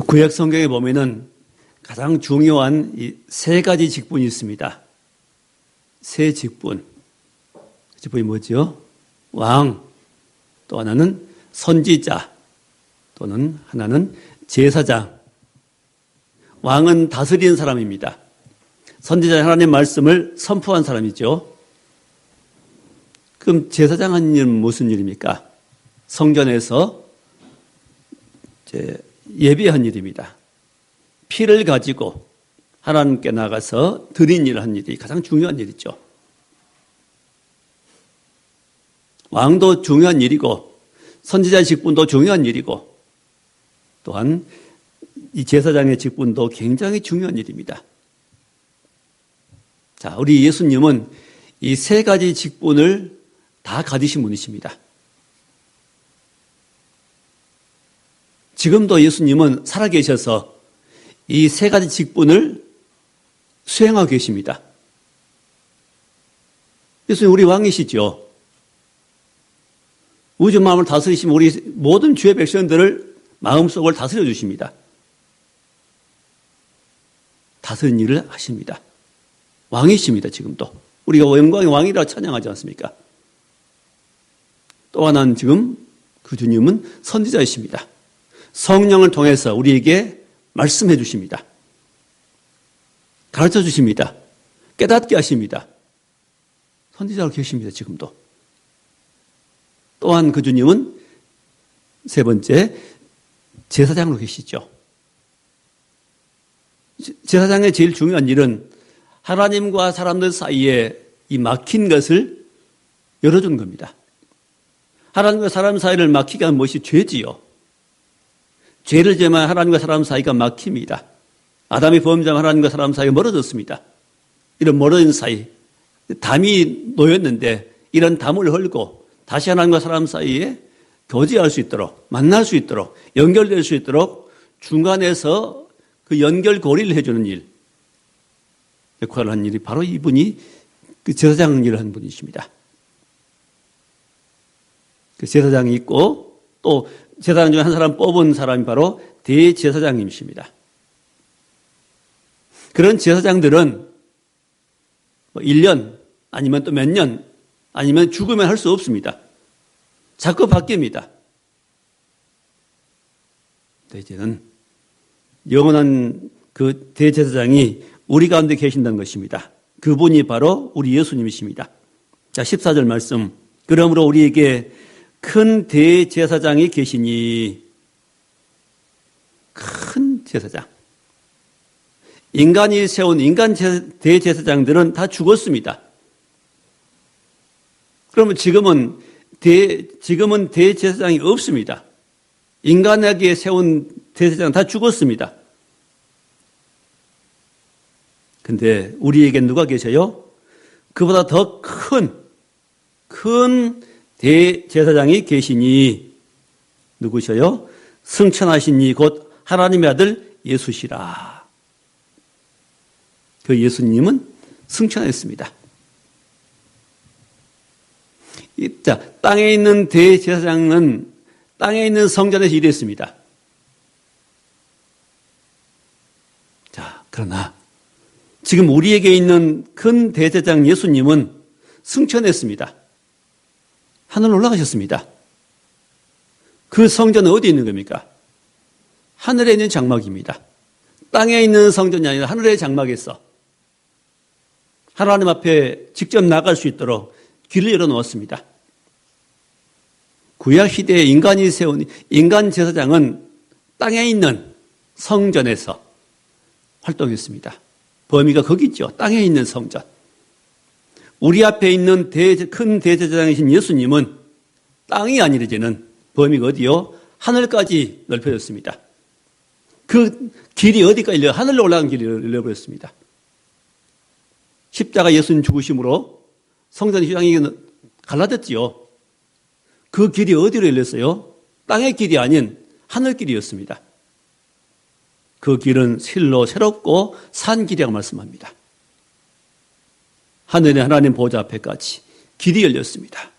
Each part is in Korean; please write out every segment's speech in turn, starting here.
구약 성경에 보면은 가장 중요한 이 세 가지 직분이 있습니다. 세 직분. 직분이 뭐죠? 왕, 또 하나는 선지자, 또는 하나는 제사장. 왕은 다스리는 사람입니다. 선지자는 하나님의 말씀을 선포한 사람이죠. 그럼 제사장 하는 일은 무슨 일입니까? 성전에서 예배한 일입니다. 피를 가지고 하나님께 나가서 드린 일을 한 일이 가장 중요한 일이죠. 왕도 중요한 일이고 선지자의 직분도 중요한 일이고 또한 이 제사장의 직분도 굉장히 중요한 일입니다. 자, 우리 예수님은 이 세 가지 직분을 다 가지신 분이십니다. 지금도 예수님은 살아계셔서 이 세 가지 직분을 수행하고 계십니다. 예수님 우리 왕이시죠. 우주 마음을 다스리시면 우리 모든 주의 백성들을 마음속을 다스려 주십니다. 다스리는 일을 하십니다. 왕이십니다. 지금도. 우리가 영광의 왕이라고 찬양하지 않습니까? 또 하나는 지금 그 주님은 선지자이십니다. 성령을 통해서 우리에게 말씀해 주십니다. 가르쳐 주십니다. 깨닫게 하십니다. 선지자로 계십니다. 지금도. 또한 그 주님은 세 번째 제사장으로 계시죠. 제사장의 제일 중요한 일은 하나님과 사람들 사이에 이 막힌 것을 열어주는 겁니다. 하나님과 사람 사이를 막히게 하는 것이 죄지요. 죄를 지으면 하나님과 사람 사이가 막힙니다. 아담이 범죄하면 하나님과 사람 사이가 멀어졌습니다. 이런 멀어진 사이, 담이 놓였는데 이런 담을 헐고 다시 하나님과 사람 사이에 교제할 수 있도록, 만날 수 있도록, 연결될 수 있도록 중간에서 그 연결고리를 해주는 일, 역할을 한 일이 바로 이분이 그 제사장 일을 한 분이십니다. 그 제사장이 있고 또 제사장 중에 한 사람 뽑은 사람이 바로 대제사장님이십니다. 그런 제사장들은 1년 아니면 또 몇 년 아니면 죽으면 할 수 없습니다. 자꾸 바뀝니다. 이제는 영원한 그 대제사장이 우리 가운데 계신다는 것입니다. 그분이 바로 우리 예수님이십니다. 자, 14절 말씀. 그러므로 우리에게 큰 대제사장이 계시니, 큰 제사장. 인간이 세운 인간 대제사장들은 다 죽었습니다. 그러면 지금은 대제사장이 없습니다. 인간에게 세운 대제사장은 다 죽었습니다. 근데 우리에게 누가 계셔요? 그보다 더 큰 대제사장이 계시니 누구셔요? 승천하신 이 곧 하나님의 아들 예수시라. 그 예수님은 승천했습니다. 자, 땅에 있는 대제사장은 땅에 있는 성전에서 일했습니다. 자, 그러나 지금 우리에게 있는 큰 대제사장 예수님은 승천했습니다. 하늘로 올라가셨습니다. 그 성전은 어디 있는 겁니까? 하늘에 있는 장막입니다. 땅에 있는 성전이 아니라 하늘의 장막에서 하나님 앞에 직접 나갈 수 있도록 길을 열어놓았습니다. 구약 시대에 인간이 세운 인간 제사장은 땅에 있는 성전에서 활동했습니다. 범위가 거기 있죠. 땅에 있는 성전. 우리 앞에 있는 큰 대제사장이신 예수님은 땅이 아니라 이제는 범위가 어디요? 하늘까지 넓혀졌습니다. 그 길이 어디까지 하늘로 올라간 길이 열려버렸습니다. 십자가 예수님 죽으심으로 성전 휘장이 갈라졌지요. 그 길이 어디로 열렸어요? 땅의 길이 아닌 하늘길이었습니다. 그 길은 실로 새롭고 산 길이라고 말씀합니다. 하늘의 하나님 보좌 앞에까지 길이 열렸습니다.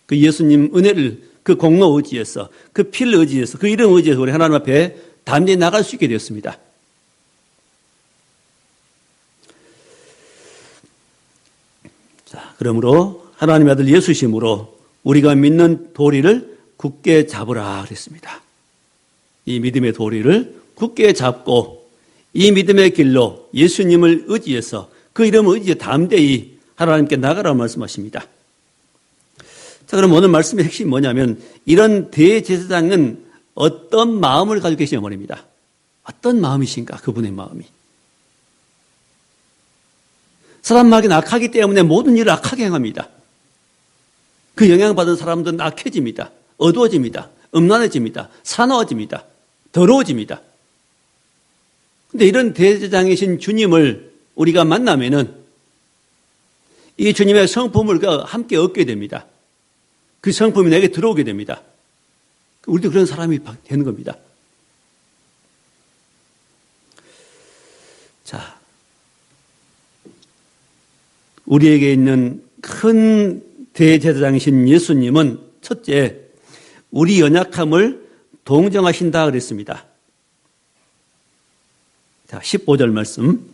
그 예수님 은혜를 그 공로 의지해서 그 피를 의지해서 그 이름 의지해서 우리 하나님 앞에 담대히 나갈 수 있게 되었습니다. 자, 그러므로 하나님의 아들 예수심으로 우리가 믿는 도리를 굳게 잡으라 그랬습니다. 이 믿음의 도리를 굳게 잡고 이 믿음의 길로 예수님을 의지해서 그 이름을 의지해 담대히 하나님께 나가라고 말씀하십니다. 자, 그럼 오늘 말씀의 핵심이 뭐냐면 이런 대제사장은 어떤 마음을 가지고 계시냐 말입니다. 어떤 마음이신가, 그분의 마음이. 사람 마음이 악하기 때문에 모든 일을 악하게 행합니다. 그 영향받은 사람들은 악해집니다. 어두워집니다. 음란해집니다. 사나워집니다. 더러워집니다. 그런데 이런 대제사장이신 주님을 우리가 만나면은 이 주님의 성품을 함께 얻게 됩니다. 그 성품이 내게 들어오게 됩니다. 우리도 그런 사람이 되는 겁니다. 자, 우리에게 있는 큰 대제사장이신 예수님은 첫째, 우리 연약함을 동정하신다 그랬습니다. 자, 15절 말씀.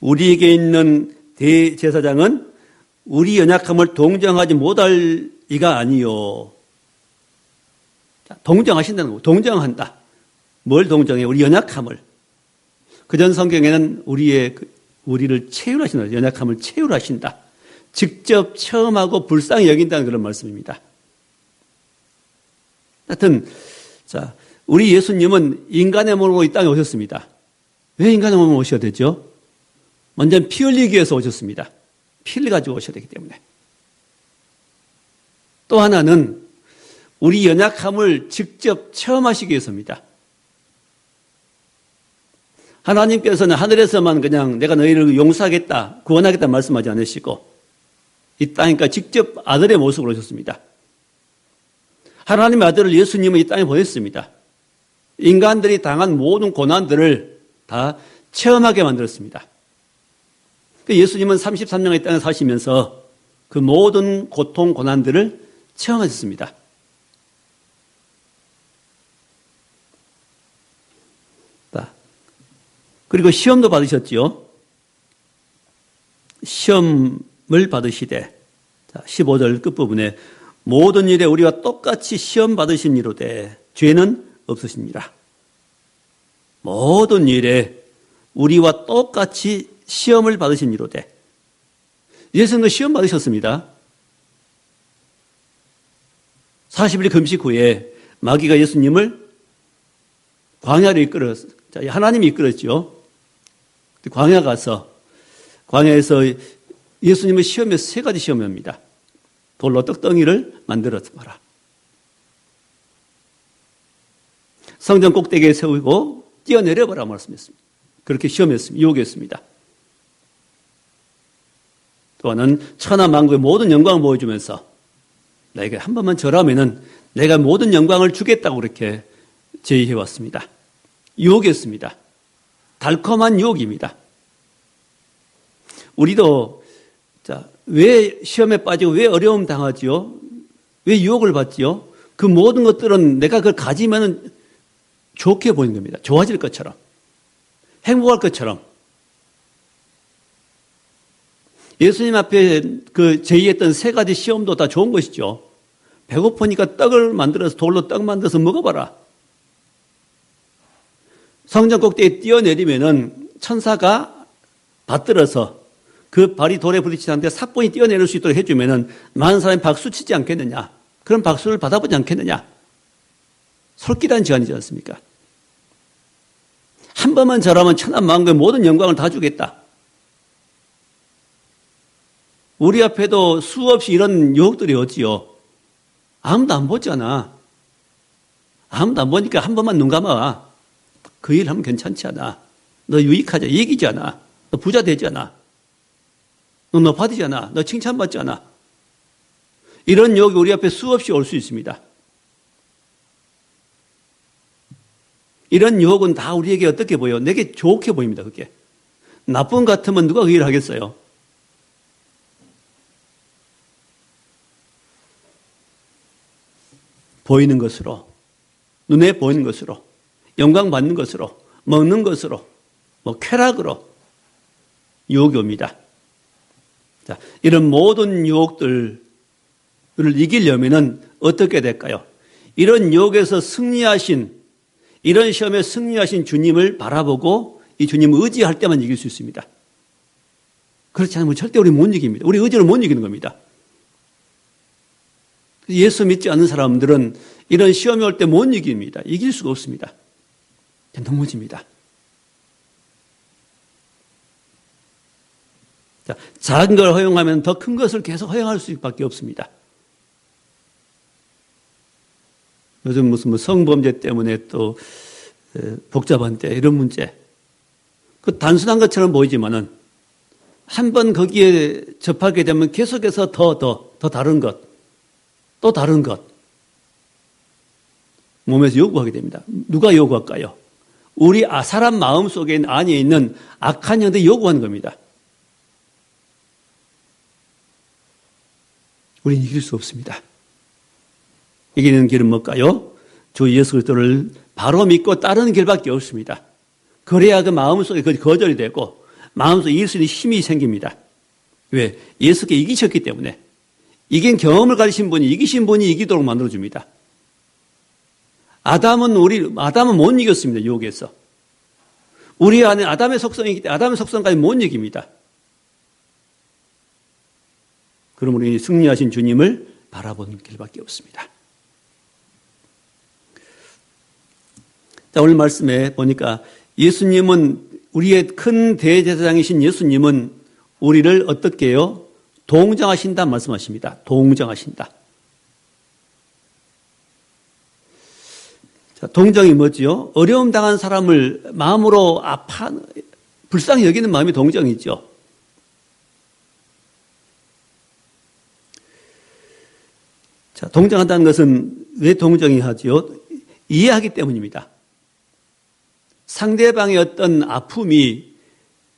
우리에게 있는 대제사장은 우리 연약함을 동정하지 못할 이가 아니요. 자, 동정하신다는 거고, 동정한다. 뭘 동정해? 우리 연약함을. 그전 성경에는 우리를 체휼하신다. 연약함을 체휼하신다. 직접 체험하고 불쌍히 여긴다는 그런 말씀입니다. 하여튼, 자, 우리 예수님은 인간의 몸으로 이 땅에 오셨습니다. 왜 인간의 몸으로 오셔야 되죠? 먼저 피 흘리기 위해서 오셨습니다. 피를 가지고 오셔야 되기 때문에. 또 하나는 우리 연약함을 직접 체험하시기 위해서입니다. 하나님께서는 하늘에서만 그냥 내가 너희를 용서하겠다, 구원하겠다 말씀하지 않으시고 이 땅이니까 직접 아들의 모습으로 오셨습니다. 하나님의 아들을 예수님은 이 땅에 보냈습니다. 인간들이 당한 모든 고난들을 다 체험하게 만들었습니다. 예수님은 33년 이 땅에 사시면서 그 모든 고통, 고난들을 체험하셨습니다. 그리고 시험도 받으셨지요. 시험을 받으시되 15절 끝부분에 모든 일에 우리와 똑같이 시험 받으신 이로되 죄는 없으십니다. 모든 일에 우리와 똑같이 시험을 받으신 이로되 예수님도 시험 받으셨습니다. 40일 금식 후에 마귀가 예수님을 광야로 이끌었어요. 하나님이 이끌었죠. 광야 가서 광야에서 예수님을 시험해서 세 가지 시험을 합니다. 돌로 떡덩이를 만들어서 봐라. 성전 꼭대기에 세우고 뛰어내려봐라 말씀했습니다. 그렇게 시험했습니다. 유혹했습니다. 또 하나는 천하 만국의 모든 영광을 보여주면서 나에게 한 번만 절하면은 내가 모든 영광을 주겠다고 그렇게 제의해왔습니다. 유혹이었습니다. 달콤한 유혹입니다. 우리도 왜 시험에 빠지고 왜 어려움 당하지요? 왜 유혹을 받지요? 그 모든 것들은 내가 그걸 가지면 좋게 보이는 겁니다. 좋아질 것처럼. 행복할 것처럼. 예수님 앞에 그 제의했던 세 가지 시험도 다 좋은 것이죠. 배고프니까 떡을 만들어서 돌로 떡 만들어서 먹어봐라. 성전 꼭대기에 뛰어내리면은 천사가 받들어서 그 발이 돌에 부딪히는데 사본이 뛰어내릴 수 있도록 해주면은 많은 사람이 박수 치지 않겠느냐? 그런 박수를 받아보지 않겠느냐? 솔깃한 제안이지 않습니까? 한 번만 절하면 천하 만국의 모든 영광을 다 주겠다. 우리 앞에도 수없이 이런 유혹들이 어지요. 아무도 안 보잖아. 아무도 안 보니까 한 번만 눈 감아. 그 일 하면 괜찮지 않아. 너 유익하지, 이기지 않아. 너 부자 되지 않아. 너 높아지지 않아. 너 칭찬받지 않아. 이런 유혹이 우리 앞에 수없이 올 수 있습니다. 이런 유혹은 다 우리에게 어떻게 보여? 내게 좋게 보입니다, 그게. 나쁜 것 같으면 누가 그 일을 하겠어요? 보이는 것으로, 눈에 보이는 것으로, 영광 받는 것으로, 먹는 것으로, 쾌락으로 유혹이 옵니다. 자, 이런 모든 유혹들을 이기려면은 어떻게 될까요? 이런 유혹에서 이런 시험에 승리하신 주님을 바라보고 이 주님을 의지할 때만 이길 수 있습니다. 그렇지 않으면 절대 우리 못 이깁니다. 우리 의지를 못 이기는 겁니다. 예수 믿지 않는 사람들은 이런 시험이 올 때 못 이깁니다. 이길 수가 없습니다. 넘어집니다. 자, 작은 걸 허용하면 더 큰 것을 계속 허용할 수밖에 없습니다. 요즘 무슨 성범죄 때문에 또 복잡한 때 이런 문제. 그 단순한 것처럼 보이지만은 한번 거기에 접하게 되면 계속해서 더 다른 것, 또 다른 것. 몸에서 요구하게 됩니다. 누가 요구할까요? 우리 사람 마음 속에 안에 있는 악한 영들이 요구하는 겁니다. 우리는 이길 수 없습니다. 이기는 길은 뭘까요? 주 예수 그리스도를 바로 믿고 따르는 길밖에 없습니다. 그래야 그 마음속에 거절이 되고 마음속에 이길 수 있는 힘이 생깁니다. 왜? 예수께 이기셨기 때문에. 이긴 경험을 가지신 분이 이기신 분이 이기도록 만들어줍니다. 아담은 못 이겼습니다. 유혹에서. 우리 안에 아담의 속성이기 때문에 아담의 속성까지 못 이깁니다. 그럼 우리 승리하신 주님을 바라보는 길밖에 없습니다. 자, 오늘 말씀에 보니까 예수님은 우리의 큰 대제사장이신 예수님은 우리를 어떻게 해요? 동정하신다 말씀하십니다. 동정하신다. 자, 동정이 뭐지요? 어려움 당한 사람을 마음으로 불쌍히 여기는 마음이 동정이죠. 자, 동정한다는 것은 왜 동정이 하지요? 이해하기 때문입니다. 상대방의 어떤 아픔이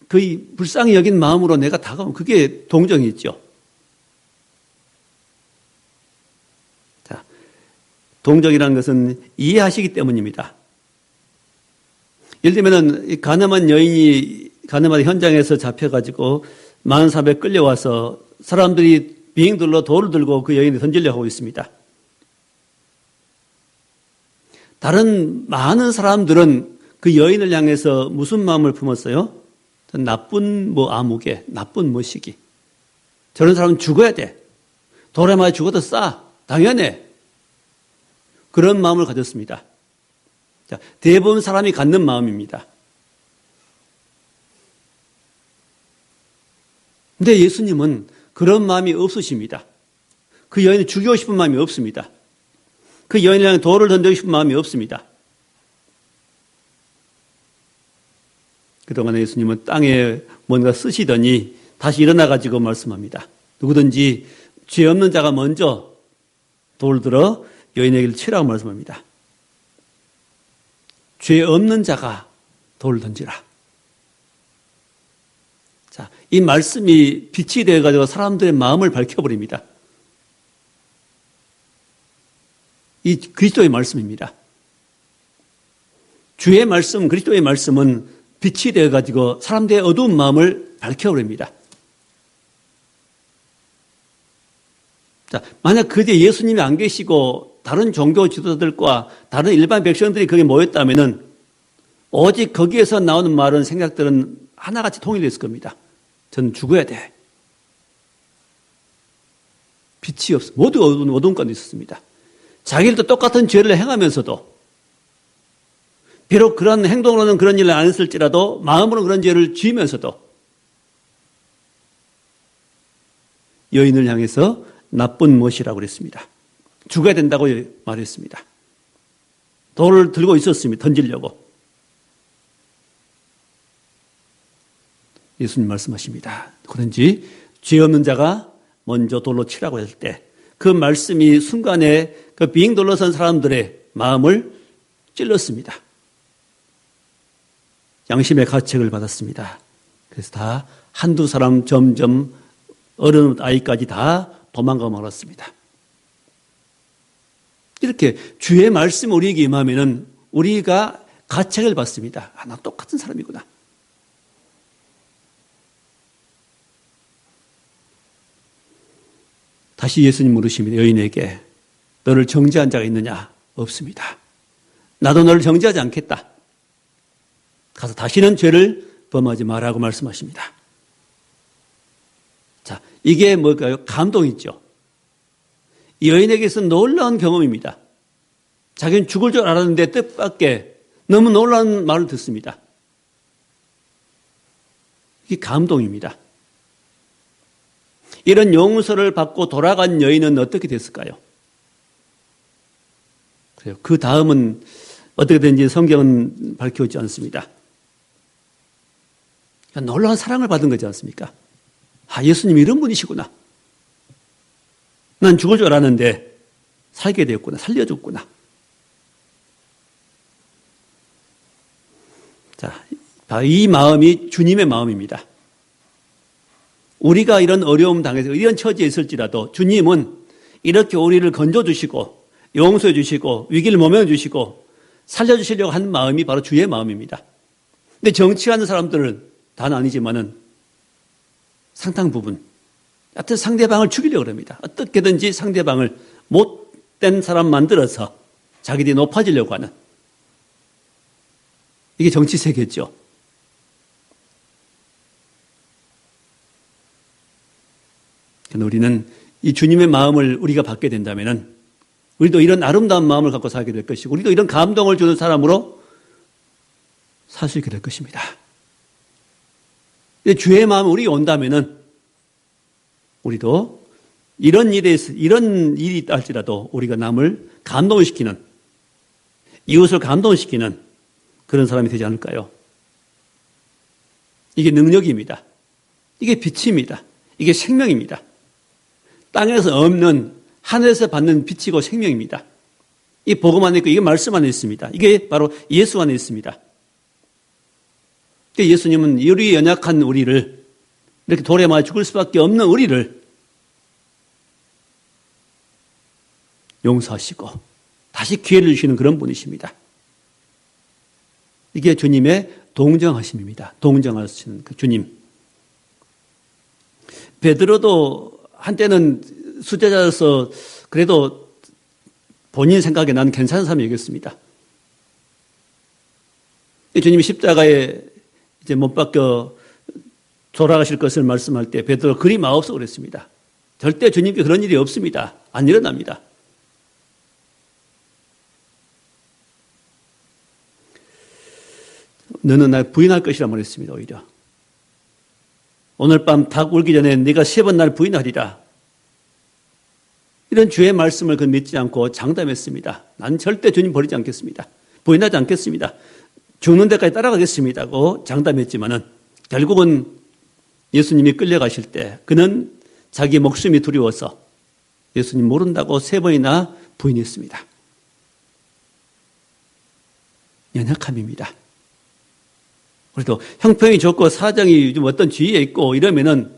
거의 불쌍히 여긴 마음으로 내가 다가오면 그게 동정이 있죠. 자, 동정이라는 것은 이해하시기 때문입니다. 예를 들면 가늠한 여인이 가늠한 현장에서 잡혀가지고 4400 끌려와서 사람들이 비행들로 돌을 들고 그 여인을 던지려고 하고 있습니다. 다른 많은 사람들은 그 여인을 향해서 무슨 마음을 품었어요? 나쁜 아무개, 나쁜 시기. 저런 사람은 죽어야 돼. 돌에 맞아 죽어도 싸. 당연해. 그런 마음을 가졌습니다. 자, 대부분 사람이 갖는 마음입니다. 근데 예수님은 그런 마음이 없으십니다. 그 여인을 죽이고 싶은 마음이 없습니다. 그 여인을 향해 돌을 던지고 싶은 마음이 없습니다. 그동안 예수님은 땅에 뭔가 쓰시더니 다시 일어나가지고 말씀합니다. 누구든지 죄 없는 자가 먼저 돌을 들어 여인에게 치라고 말씀합니다. 죄 없는 자가 돌을 던지라. 자, 이 말씀이 빛이 되어가지고 사람들의 마음을 밝혀버립니다. 이 그리스도의 말씀입니다. 주의 말씀, 그리스도의 말씀은 빛이 되어가지고 사람들의 어두운 마음을 밝혀버립니다. 자, 만약 그때 예수님이 안 계시고 다른 종교 지도자들과 다른 일반 백성들이 거기에 모였다면은 오직 거기에서 나오는 말은 생각들은 하나같이 통일됐을 겁니다. 저는 죽어야 돼. 빛이 없어. 모두 어두운 가운데 있었습니다. 자기들도 똑같은 죄를 행하면서도 비록 그런 행동으로는 그런 일을 안 했을지라도 마음으로 그런 죄를 지으면서도 여인을 향해서 나쁜 못이라고 그랬습니다. 죽어야 된다고 말했습니다. 돌을 들고 있었습니다. 던지려고. 예수님 말씀하십니다. 그런지 죄 없는 자가 먼저 돌로 치라고 했을 때 그 말씀이 순간에 그 빙 둘러선 사람들의 마음을 찔렀습니다. 양심의 가책을 받았습니다. 그래서 다 한두 사람 점점 어른 아이까지 다 도망가 말았습니다. 이렇게 주의 말씀 우리에게 임하면은 우리가 가책을 받습니다. 나 똑같은 사람이구나. 다시 예수님 물으십니다. 여인에게 너를 정죄한 자가 있느냐? 없습니다. 나도 너를 정죄하지 않겠다. 가서 다시는 죄를 범하지 말라고 말씀하십니다. 자, 이게 뭘까요? 감동이죠. 이 여인에게서는 놀라운 경험입니다. 자기는 죽을 줄 알았는데 뜻밖의 너무 놀라운 말을 듣습니다. 이게 감동입니다. 이런 용서를 받고 돌아간 여인은 어떻게 됐을까요? 그래요. 그 다음은 어떻게 된지 성경은 밝혀오지 않습니다. 그러니까 놀라운 사랑을 받은 거지 않습니까? 예수님이 이런 분이시구나. 난 죽을 줄 알았는데 살게 되었구나. 살려줬구나. 자, 이 마음이 주님의 마음입니다. 우리가 이런 어려움 당해서 이런 처지에 있을지라도 주님은 이렇게 우리를 건져주시고 용서해 주시고 위기를 모면해 주시고 살려주시려고 하는 마음이 바로 주의 마음입니다. 근데 정치하는 사람들은 다는 아니지만은 상당 부분 하여튼 상대방을 죽이려고 합니다. 어떻게든지 상대방을 못된 사람 만들어서 자기들이 높아지려고 하는 이게 정치 세계죠. 우리는 이 주님의 마음을 우리가 받게 된다면은 우리도 이런 아름다운 마음을 갖고 살게 될 것이고 우리도 이런 감동을 주는 사람으로 살 수 있게 될 것입니다. 주의 마음이 우리가 온다면은 우리도 이런 일이 있다 할지라도 우리가 남을 감동시키는 이웃을 감동시키는 그런 사람이 되지 않을까요? 이게 능력입니다. 이게 빛입니다. 이게 생명입니다. 땅에서 없는 하늘에서 받는 빛이고 생명입니다. 이 복음 안에 있고 이게 말씀 안에 있습니다. 이게 바로 예수 안에 있습니다. 예수님은 우리 연약한 우리를 이렇게 돌에 맞아 죽을 수밖에 없는 우리를 용서하시고 다시 기회를 주시는 그런 분이십니다. 이게 주님의 동정하심입니다. 동정하시는 그 주님. 베드로도 한때는 수제자로서 그래도 본인 생각에 난 괜찮은 사람이겠습니다. 주님이 십자가에 이제 못 박혀 돌아가실 것을 말씀할 때 베드로 그리 마옵소 그랬습니다. 절대 주님께 그런 일이 없습니다. 안 일어납니다. 너는 날 부인할 것이라 말했습니다. 오히려 오늘 밤 닭 울기 전에 네가 3번 날 부인하리라. 이런 주의 말씀을 그 믿지 않고 장담했습니다. 난 절대 주님 버리지 않겠습니다. 부인하지 않겠습니다. 죽는 데까지 따라가겠습니다고 장담했지만은 결국은 예수님이 끌려가실 때 그는 자기 목숨이 두려워서 예수님 모른다고 3번이나 부인했습니다. 연약함입니다. 그래도 형평이 좋고 사정이 좀 어떤 지위에 있고 이러면은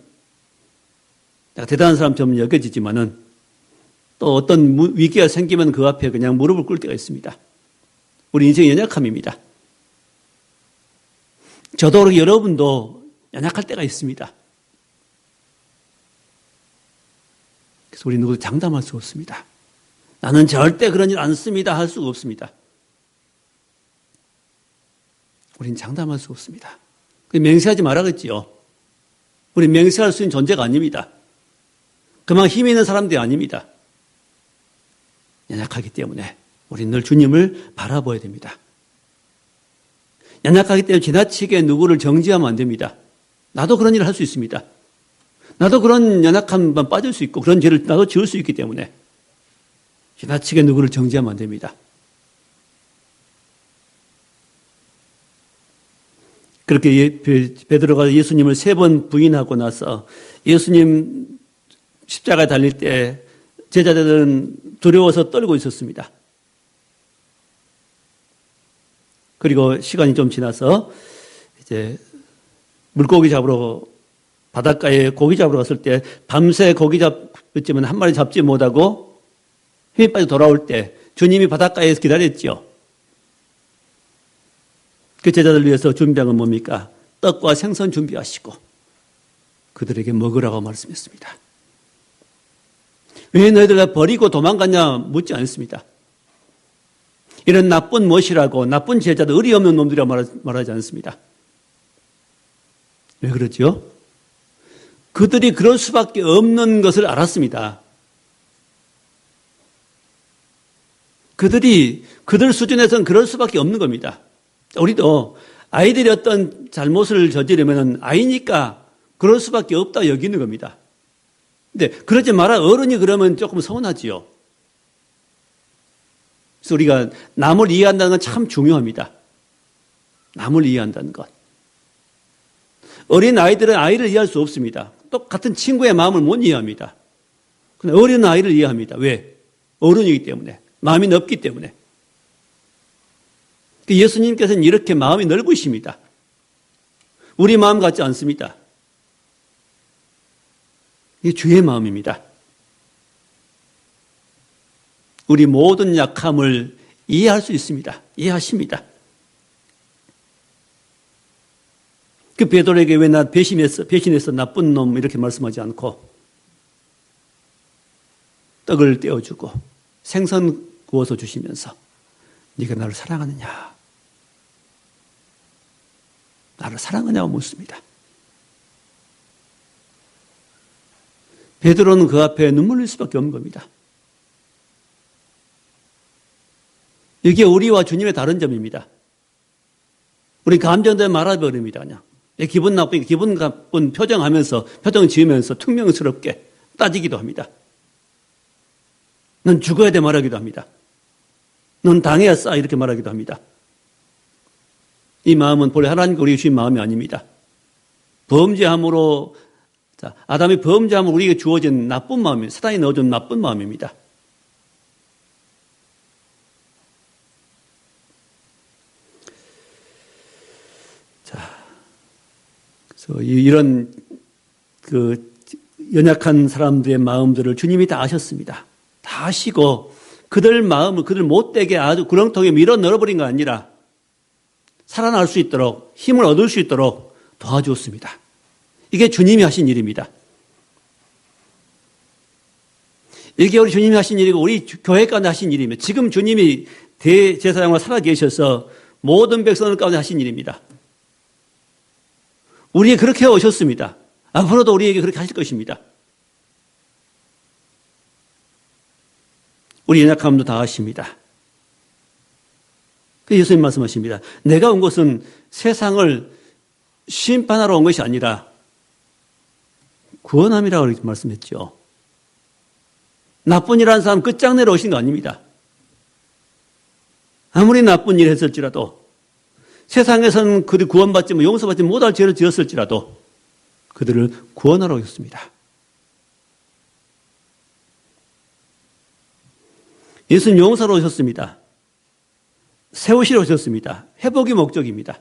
대단한 사람처럼 여겨지지만은 또 어떤 위기가 생기면 그 앞에 그냥 무릎을 꿇을 때가 있습니다. 우리 인생의 연약함입니다. 저도 그렇게 여러분도 연약할 때가 있습니다. 그래서 우리 누구도 장담할 수 없습니다. 나는 절대 그런 일 안 씁니다 할 수가 없습니다. 우린 장담할 수 없습니다. 맹세하지 말아야겠지요. 우린 맹세할 수 있는 존재가 아닙니다. 그만 힘 있는 사람들이 아닙니다. 연약하기 때문에 우린 늘 주님을 바라봐야 됩니다. 연약하기 때문에 지나치게 누구를 정죄하면 안 됩니다. 나도 그런 일을 할 수 있습니다. 나도 그런 연약함만 빠질 수 있고 그런 죄를 나도 지을 수 있기 때문에 지나치게 누구를 정죄하면 안 됩니다. 그렇게 베드로가 예수님을 3번 부인하고 나서 예수님 십자가에 달릴 때 제자들은 두려워서 떨고 있었습니다. 그리고 시간이 좀 지나서 이제 물고기 잡으러 바닷가에 고기 잡으러 갔을 때 밤새 고기 잡았지만 한 마리 잡지 못하고 힘이 빠져 돌아올 때 주님이 바닷가에서 기다렸죠. 그 제자들 위해서 준비한 건 뭡니까? 떡과 생선 준비하시고 그들에게 먹으라고 말씀했습니다. 왜 너희들 버리고 도망갔냐 묻지 않습니다. 이런 나쁜 못이라고 나쁜 제자들 의리 없는 놈들이라고 말하지 않습니다. 왜 그러죠? 그들이 그럴 수밖에 없는 것을 알았습니다. 그들 수준에서는 그럴 수밖에 없는 겁니다. 우리도 아이들이 어떤 잘못을 저지르면 아이니까 그럴 수밖에 없다 여기는 겁니다. 근데 그러지 마라 어른이 그러면 조금 서운하지요. 그래서 우리가 남을 이해한다는 건 참 중요합니다. 남을 이해한다는 것. 어린 아이들은 아이를 이해할 수 없습니다. 똑같은 친구의 마음을 못 이해합니다. 근데 어린 아이를 이해합니다. 왜? 어른이기 때문에. 마음이 넓기 때문에. 예수님께서는 이렇게 마음이 넓으십니다. 우리 마음 같지 않습니다. 이게 주의 마음입니다. 우리 모든 약함을 이해할 수 있습니다. 이해하십니다. 그 베드로에게 왜 나 배신해서 나쁜 놈 이렇게 말씀하지 않고 떡을 떼어주고 생선 구워서 주시면서 네가 나를 사랑하느냐? 나를 사랑하냐고 묻습니다. 베드로는 그 앞에 눈물 흘릴 수밖에 없는 겁니다. 이게 우리와 주님의 다른 점입니다. 우리 감정대로 말아버립니다. 그냥. 기분 나쁘니까 기분 나쁜 표정 지으면서 퉁명스럽게 따지기도 합니다. 넌 죽어야 돼 말하기도 합니다. 넌 당해야 싸 이렇게 말하기도 합니다. 이 마음은 본래 하나님께 우리에게 주신 마음이 아닙니다. 범죄함으로 아담이 범죄함으로 우리에게 주어진 나쁜 마음입니다. 사단이 넣어준 나쁜 마음입니다. 그래서 이런 연약한 사람들의 마음들을 주님이 다 아셨습니다. 다 아시고 그들 마음을 그들 못되게 아주 구렁텅이에 밀어 넣어버린 거 아니라 살아날 수 있도록 힘을 얻을 수 있도록 도와주었습니다. 이게 주님이 하신 일입니다. 이게 우리 주님이 하신 일이고 우리 교회 가운데 하신 일입니다. 지금 주님이 대제사장으로 살아계셔서 모든 백성들 가운데 하신 일입니다. 우리에게 그렇게 오셨습니다. 앞으로도 우리에게 그렇게 하실 것입니다. 우리 연약함도 다 아십니다. 예수님 말씀하십니다. 내가 온 것은 세상을 심판하러 온 것이 아니라 구원함이라고 이렇게 말씀했죠. 나쁜 일 하는 사람 끝장내러 오신 거 아닙니다. 아무리 나쁜 일 했을지라도 세상에서는 그들이 구원받지 용서받지 못할 죄를 지었을지라도 그들을 구원하러 오셨습니다. 예수님 용서로 오셨습니다. 세우시러 오셨습니다. 회복이 목적입니다.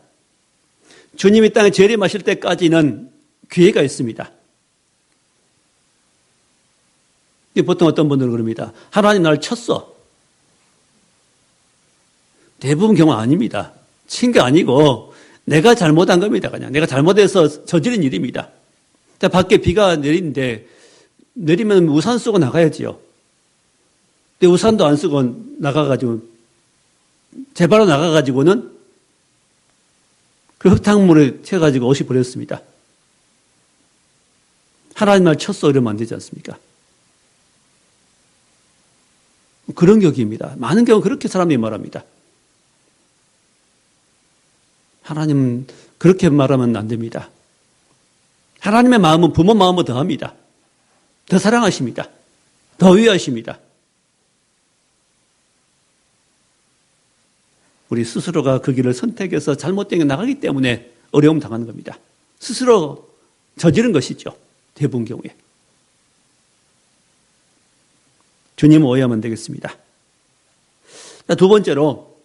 주님이 땅에 재림하실 때까지는 기회가 있습니다. 보통 어떤 분들은 그럽니다. 하나님 나를 쳤어. 대부분 경우 아닙니다. 친 게 아니고 내가 잘못한 겁니다. 그냥 내가 잘못해서 저지른 일입니다. 자, 밖에 비가 내리는데 내리면 우산 쓰고 나가야지요. 근데 우산도 안 쓰고 나가가지고 제발로 나가가지고는 그 흙탕물에 채가지고 옷이 버렸습니다. 하나님 말 쳤어 이러면 안 되지 않습니까? 그런 격입니다. 많은 경우 그렇게 사람들이 말합니다. 하나님 그렇게 말하면 안 됩니다. 하나님의 마음은 부모 마음보다 더합니다. 더 사랑하십니다. 더 위하십니다. 우리 스스로가 그 길을 선택해서 잘못된 게 나가기 때문에 어려움 당하는 겁니다. 스스로 저지른 것이죠. 대부분 경우에. 주님 오해하면 안 되겠습니다. 자, 두 번째로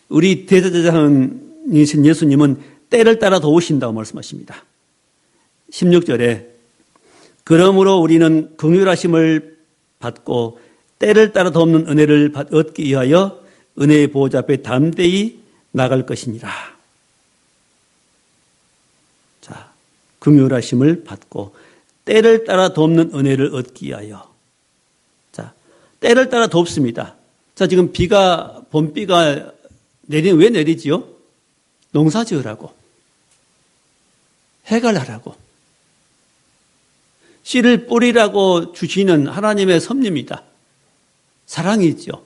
우리 대제사장이신 예수님은 때를 따라 도우신다고 말씀하십니다. 16절에 그러므로 우리는 긍휼하심을 받고 때를 따라 돕는 은혜를 얻기 위하여 은혜의 보호자 앞에 담대히 나갈 것이니라. 자, 긍휼하심을 받고 때를 따라 돕는 은혜를 얻기 위하여. 자, 때를 따라 돕습니다. 자, 지금 봄비가 왜 내리지요? 농사 지으라고. 해갈하라고. 씨를 뿌리라고 주시는 하나님의 섭리입니다. 사랑이죠.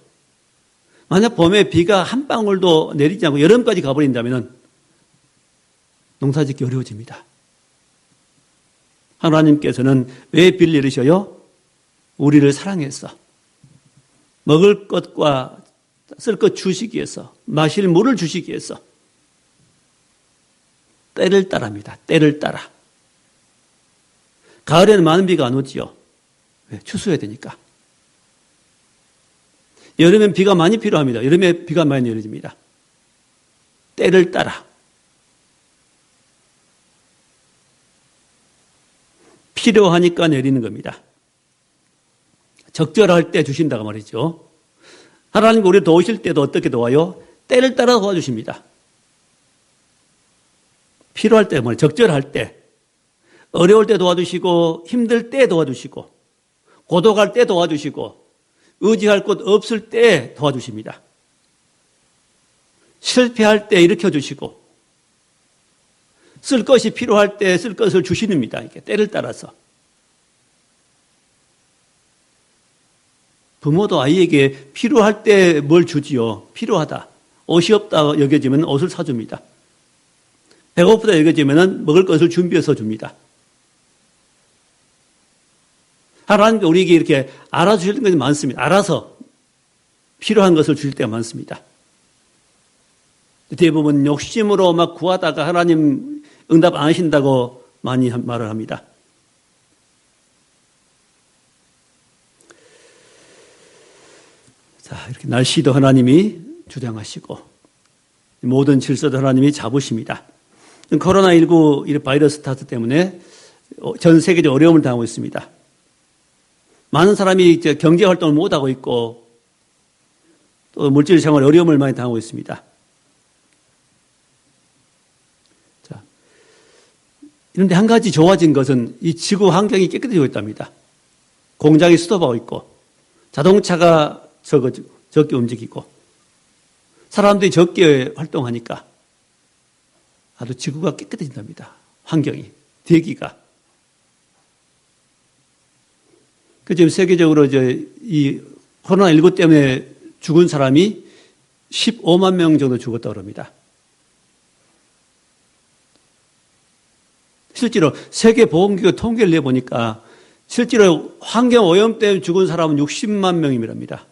만약 봄에 비가 한 방울도 내리지 않고 여름까지 가버린다면 농사 짓기 어려워집니다. 하나님께서는 왜 비를 내리셔요? 우리를 사랑해서 먹을 것과 쓸 것 주시기 위해서, 마실 물을 주시기 위해서 때를 따라합니다. 때를 따라. 가을에는 많은 비가 안 오지요. 왜? 추수해야 되니까. 여름엔 비가 많이 필요합니다. 여름에 비가 많이 내려집니다. 때를 따라. 필요하니까 내리는 겁니다. 적절할 때 주신다고 말이죠. 하나님 우리를 도우실 때도 어떻게 도와요? 때를 따라 도와주십니다. 필요할 때, 적절할 때, 어려울 때 도와주시고, 힘들 때 도와주시고, 고독할 때 도와주시고, 의지할 곳 없을 때 도와주십니다. 실패할 때 일으켜주시고, 쓸 것이 필요할 때 쓸 것을 주시는입니다. 이렇게 때를 따라서. 부모도 아이에게 필요할 때 뭘 주지요? 필요하다. 옷이 없다 여겨지면 옷을 사줍니다. 배고프다 여겨지면 먹을 것을 준비해서 줍니다. 하나님께 우리에게 이렇게 알아주실 것이 많습니다. 알아서 필요한 것을 주실 때가 많습니다. 대부분 욕심으로 막 구하다가 하나님 응답 안 하신다고 많이 말을 합니다. 자, 이렇게 날씨도 하나님이 주장하시고 모든 질서도 하나님이 잡으십니다. 코로나19 바이러스 탓 때문에 전 세계적으로 어려움을 당하고 있습니다. 많은 사람이 경제 활동을 못하고 있고 또 물질 생활 어려움을 많이 당하고 있습니다. 자, 그런데 한 가지 좋아진 것은 이 지구 환경이 깨끗해지고 있답니다. 공장이 스톱하고 있고 자동차가 적게 움직이고 사람들이 적게 활동하니까 아주 지구가 깨끗해진답니다. 환경이, 대기가. 지금 세계적으로 이 코로나19 때문에 죽은 사람이 15만 명 정도 죽었다고 합니다. 실제로 세계보건기구 통계를 내보니까 실제로 환경오염 때문에 죽은 사람은 60만 명이랍니다.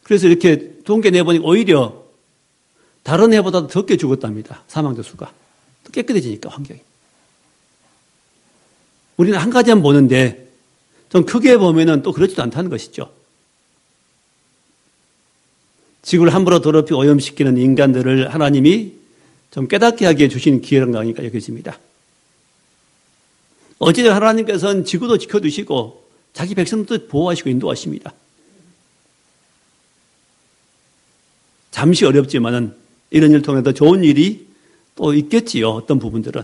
그래서 이렇게 통계 내보니까 오히려 다른 해보다 적게 죽었답니다. 사망자 수가. 또 깨끗해지니까 환경이. 우리는 한 가지만 보는데 좀 크게 보면은 또 그렇지도 않다는 것이죠. 지구를 함부로 더럽히고 오염시키는 인간들을 하나님이 좀 깨닫게 하게 주신 기회가 아닐까 여겨집니다. 어쨌든 하나님께서는 지구도 지켜두시고 자기 백성도 보호하시고 인도하십니다. 잠시 어렵지만은 이런 일을 통해 더 좋은 일이 또 있겠지요. 어떤 부분들은.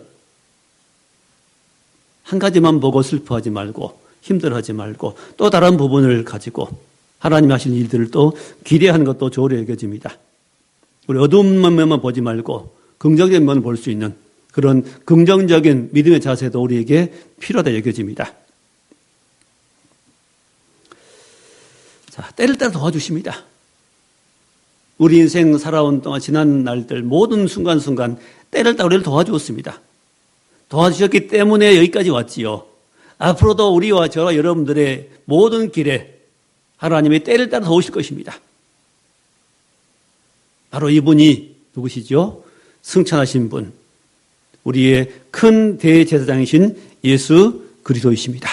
한 가지만 보고 슬퍼하지 말고 힘들어하지 말고 또 다른 부분을 가지고 하나님 하실 일들을 또 기대하는 것도 좋으려 여겨집니다. 우리 어두운 면만 보지 말고 긍정적인 면을 볼 수 있는 그런 긍정적인 믿음의 자세도 우리에게 필요하다 여겨집니다. 자, 때를 따라 도와주십니다. 우리 인생 살아온 동안 지난 날들 모든 순간순간 때를 따라 우리를 도와주었습니다. 도와주셨기 때문에 여기까지 왔지요. 앞으로도 우리와 저와 여러분들의 모든 길에 하나님의 때를 따라 도우실 것입니다. 바로 이분이 누구시죠? 승천하신 분, 우리의 큰 대제사장이신 예수 그리스도이십니다.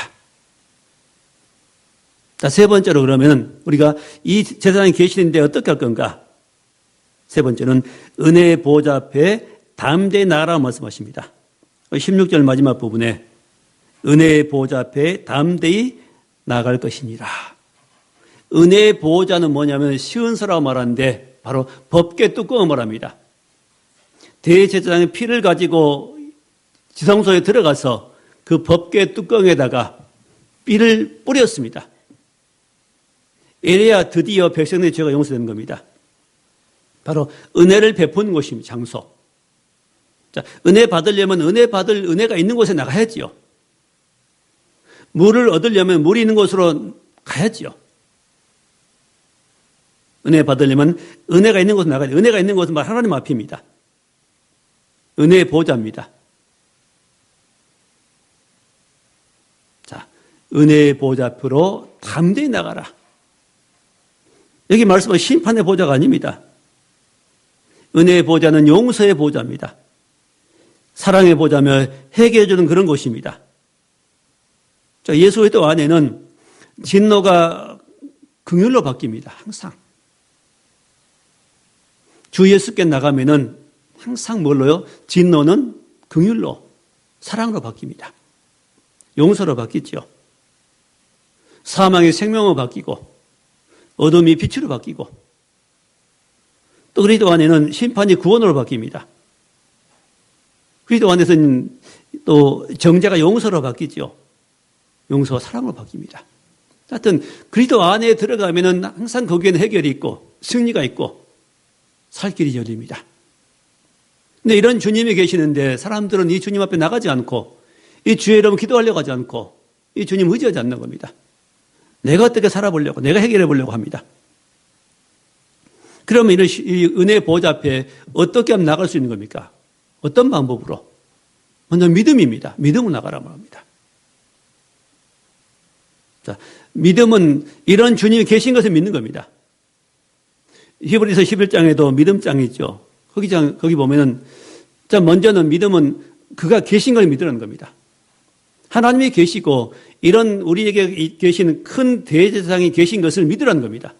자, 세 번째로 그러면 우리가 이 제사장이 계시는데 어떻게 할 건가? 세 번째는 은혜의 보좌 앞에 담대히 나아가라고 말씀하십니다. 16절 마지막 부분에 은혜의 보좌 앞에 담대히 나아갈 것이니라. 은혜의 보호자는 뭐냐면 시은서라고 말하는데 바로 법궤 뚜껑을 말합니다. 대제사장의 피를 가지고 지성소에 들어가서 그 법궤 뚜껑에다가 피를 뿌렸습니다. 이래야 드디어 백성들의 죄가 용서되는 겁니다. 바로 은혜를 베푸는 곳입니다. 장소. 자, 은혜 받으려면 은혜 받을 은혜가 있는 곳에 나가야지요. 물을 얻으려면 물이 있는 곳으로 가야지요. 은혜 받으려면 은혜가 있는 곳에 나가야지. 은혜가 있는 곳은 하나님 앞입니다. 은혜의 보호자입니다. 자, 은혜의 보호자 앞으로 담대히 나가라. 여기 말씀은 심판의 보호자가 아닙니다. 은혜의 보호자는 용서의 보호자입니다. 사랑의 보호자며 해결해주는 그런 곳입니다. 자, 예수 그리스도 안에는 진노가 긍휼로 바뀝니다. 항상. 주 예수께 나가면은 항상 뭘로요? 진노는 긍휼로, 사랑으로 바뀝니다. 용서로 바뀌죠. 사망이 생명으로 바뀌고 어둠이 빛으로 바뀌고 또 그리스도 안에는 심판이 구원으로 바뀝니다. 그리스도 안에서는 또 정죄가 용서로 바뀌죠. 용서와 사랑으로 바뀝니다. 하여튼 그리스도 안에 들어가면은 항상 거기에는 해결이 있고 승리가 있고 살 길이 열립니다. 근데 이런 주님이 계시는데 사람들은 이 주님 앞에 나가지 않고 이 주의 이름 기도하려고 하지 않고 이 주님 의지하지 않는 겁니다. 내가 어떻게 살아보려고, 내가 해결해 보려고 합니다. 그러면 이 은혜의 보호자 앞에 어떻게 하면 나갈 수 있는 겁니까? 어떤 방법으로? 먼저 믿음입니다. 믿음으로 나가라고 합니다. 자, 믿음은 이런 주님이 계신 것을 믿는 겁니다. 히브리서 11장에도 믿음장이 있죠. 거기 보면은, 자, 먼저는 믿음은 그가 계신 걸 믿으라는 겁니다. 하나님이 계시고, 이런 우리에게 계신 큰 대제사장이 계신 것을 믿으라는 겁니다.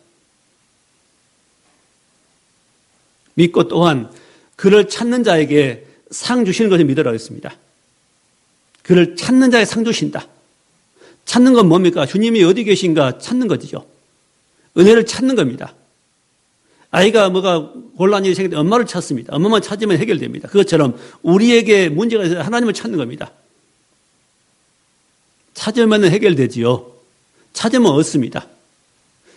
믿고 또한 그를 찾는 자에게 상 주시는 것을 믿으라고 했습니다. 그를 찾는 자에 상 주신다. 찾는 건 뭡니까? 주님이 어디 계신가 찾는 거죠. 은혜를 찾는 겁니다. 아이가 뭐가 곤란이 생길 때 엄마를 찾습니다. 엄마만 찾으면 해결됩니다. 그것처럼 우리에게 문제가 있어서 하나님을 찾는 겁니다. 찾으면 해결되지요. 찾으면 얻습니다.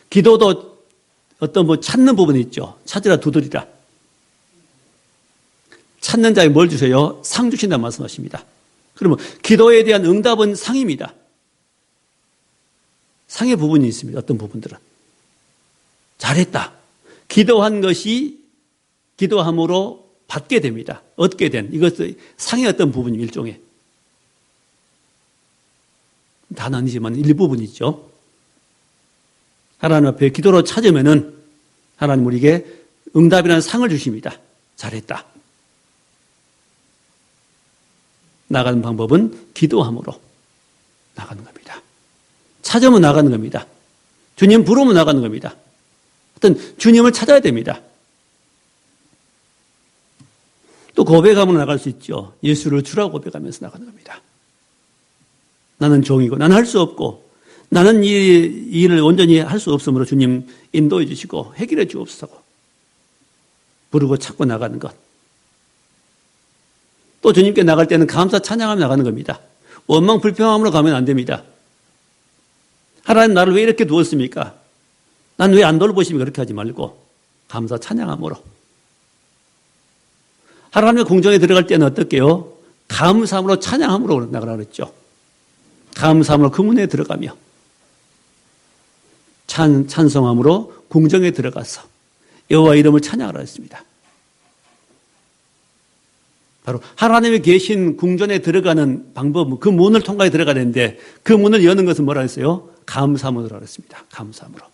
기도도 어떤 찾는 부분이 있죠. 찾으라 두드리라. 찾는 자에 뭘 주세요? 상 주신다 말씀하십니다. 그러면 기도에 대한 응답은 상입니다. 상의 부분이 있습니다. 어떤 부분들은. 잘했다. 기도한 것이 기도함으로 받게 됩니다. 얻게 된 이것은 상의 어떤 부분이 일종의. 다는 아니지만 일부분이죠. 하나님 앞에 기도로 찾으면은 하나님 우리에게 응답이라는 상을 주십니다. 잘했다. 나가는 방법은 기도함으로 나가는 겁니다. 찾으면 나가는 겁니다. 주님 부르면 나가는 겁니다. 하여튼 주님을 찾아야 됩니다. 또 고백하면 나갈 수 있죠. 예수를 주라고 고백하면서 나가는 겁니다. 나는 종이고 나는 할 수 없고 나는 이 일을 온전히 할 수 없으므로 주님 인도해 주시고 해결해 주옵소서. 부르고 찾고 나가는 것. 또 주님께 나갈 때는 감사 찬양하며 나가는 겁니다. 원망 불평함으로 가면 안 됩니다. 하나님 나를 왜 이렇게 두었습니까? 난 왜 안 돌보십니까? 그렇게 하지 말고 감사 찬양함으로. 하나님의 궁정에 들어갈 때는 어떻게요? 감사함으로 찬양함으로 나가라 그랬죠. 감사함으로 그 문에 들어가며 찬송함으로 궁정에 들어가서 여호와 이름을 찬양하라 했습니다. 바로 하나님이 계신 궁전에 들어가는 방법, 그 문을 통과해 들어가야 되는데 그 문을 여는 것은 뭐라 했어요? 감사함으로 했습니다. 감사함으로.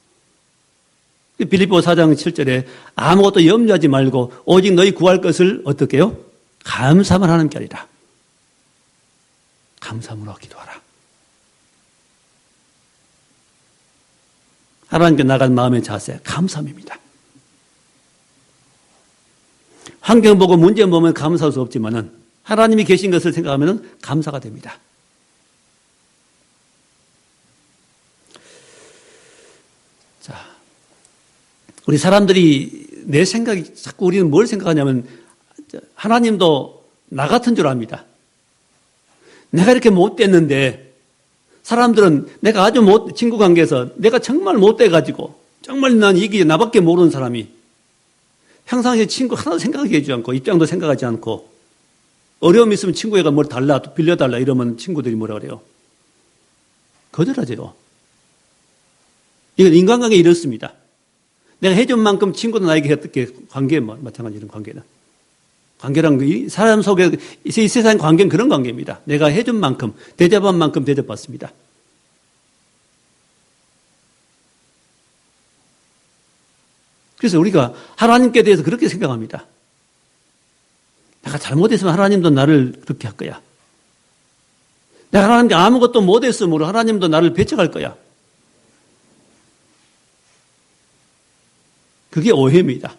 빌립보 4장 7절에 아무것도 염려하지 말고 오직 너희 구할 것을 어떻게 해요? 감사만 하는 게 아니라 감사함으로 기도하라. 하나님께 나간 마음의 자세, 감사함입니다. 환경 보고 문제 보면 감사할 수 없지만은 하나님이 계신 것을 생각하면 감사가 됩니다. 자, 우리 사람들이 내 생각이 자꾸 우리는 뭘 생각하냐면 하나님도 나 같은 줄 압니다. 내가 이렇게 못됐는데 사람들은 내가 아주 친구 관계에서 내가 정말 못돼가지고 정말 난 이게 나밖에 모르는 사람이 평상시에 친구 하나도 생각하게 해주지 않고 입장도 생각하지 않고 어려움 있으면 친구애가 뭘 달라 빌려달라 이러면 친구들이 뭐라 그래요? 거절하죠. 이건 인간관계 이렇습니다. 내가 해준 만큼 친구도 나에게 어떻게 관계 마찬가지 이런 관계는 관계란 사람 속에 이 세상 관계는 그런 관계입니다. 내가 해준 만큼 대접한 만큼 대접받습니다. 그래서 우리가 하나님께 대해서 그렇게 생각합니다. 내가 잘못했으면 하나님도 나를 그렇게 할 거야. 내가 하나님께 아무것도 못했으므로 하나님도 나를 배척할 거야. 그게 오해입니다.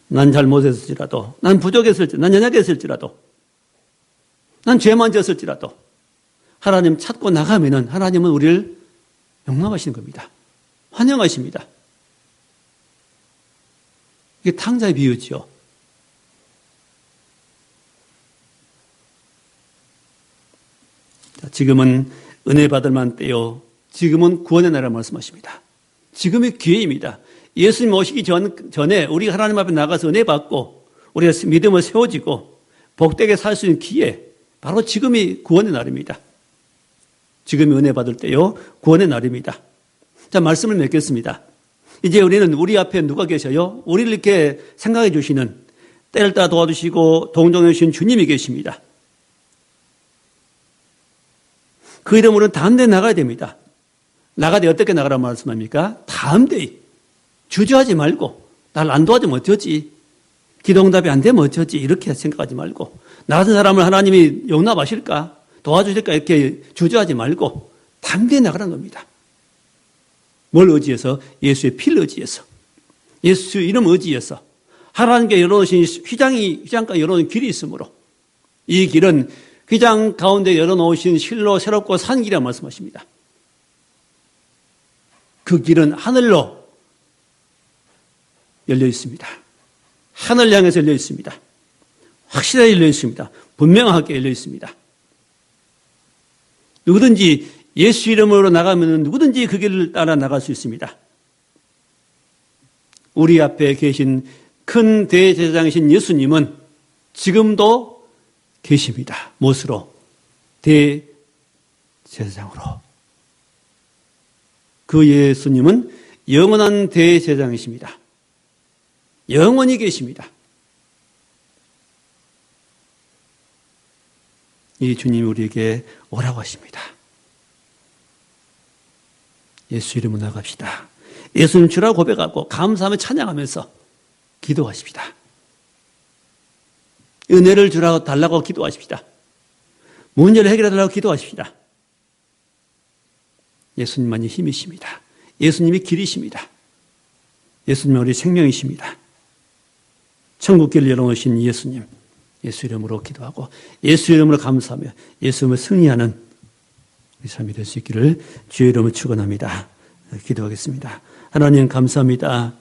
난 잘못했을지라도, 난 부족했을지라도, 난 연약했을지라도, 난 죄만 지었을지라도 하나님 찾고 나가면은 하나님은 우리를 용납하시는 겁니다. 환영하십니다. 이게 탕자의 비유죠. 지금은 은혜 받을 만 때요. 지금은 구원의 날이라고 말씀하십니다. 지금이 기회입니다. 예수님 오시기 전에 우리가 하나님 앞에 나가서 은혜 받고 우리가 믿음을 세워지고 복되게 살 수 있는 기회, 바로 지금이 구원의 날입니다. 지금이 은혜 받을 때요. 구원의 날입니다. 자, 말씀을 맺겠습니다. 이제 우리는 우리 앞에 누가 계셔요? 우리를 이렇게 생각해 주시는, 때를 따라 도와주시고 동정해 주신 주님이 계십니다. 그 이름으로는 다음대에 나가야 됩니다. 나가되 어떻게 나가라고 말씀합니까? 다음대에 주저하지 말고, 날 안 도와주면 어쩌지? 기도응답이 안 되면 어쩌지? 이렇게 생각하지 말고, 나 같은 사람을 하나님이 용납하실까? 도와주실까? 이렇게 주저하지 말고 담대히 나가라는 겁니다. 뭘 의지해서? 예수의 피를 의지해서, 예수 이름 의지해서, 하나님께 열어놓으신 휘장가 열어놓은 길이 있으므로 이 길은 휘장 가운데 열어놓으신 실로 새롭고 산 길이라고 말씀하십니다. 그 길은 하늘로 열려 있습니다. 하늘 향해서 열려 있습니다. 확실하게 열려 있습니다. 분명하게 열려 있습니다. 누구든지 예수 이름으로 나가면 누구든지 그 길을 따라 나갈 수 있습니다. 우리 앞에 계신 큰 대제사장이신 예수님은 지금도 계십니다. 무엇으로? 대제사장으로. 그 예수님은 영원한 대제사장이십니다. 영원히 계십니다. 이 주님이 우리에게 오라고 하십니다. 예수 이름으로 나갑시다. 예수님 주라고 고백하고 감사하며 찬양하면서 기도하십시다. 은혜를 주라고 달라고 기도하십시다. 문제를 해결해 달라고 기도하십시다. 예수님만이 힘이십니다. 예수님이 길이십니다. 예수님은 우리 생명이십니다. 천국길을 열어놓으신 예수님, 예수 이름으로 기도하고 예수 이름으로 감사하며 예수 이름으로 승리하는 우리 삶이 될 수 있기를 주의 이름으로 축원합니다. 기도하겠습니다. 하나님 감사합니다.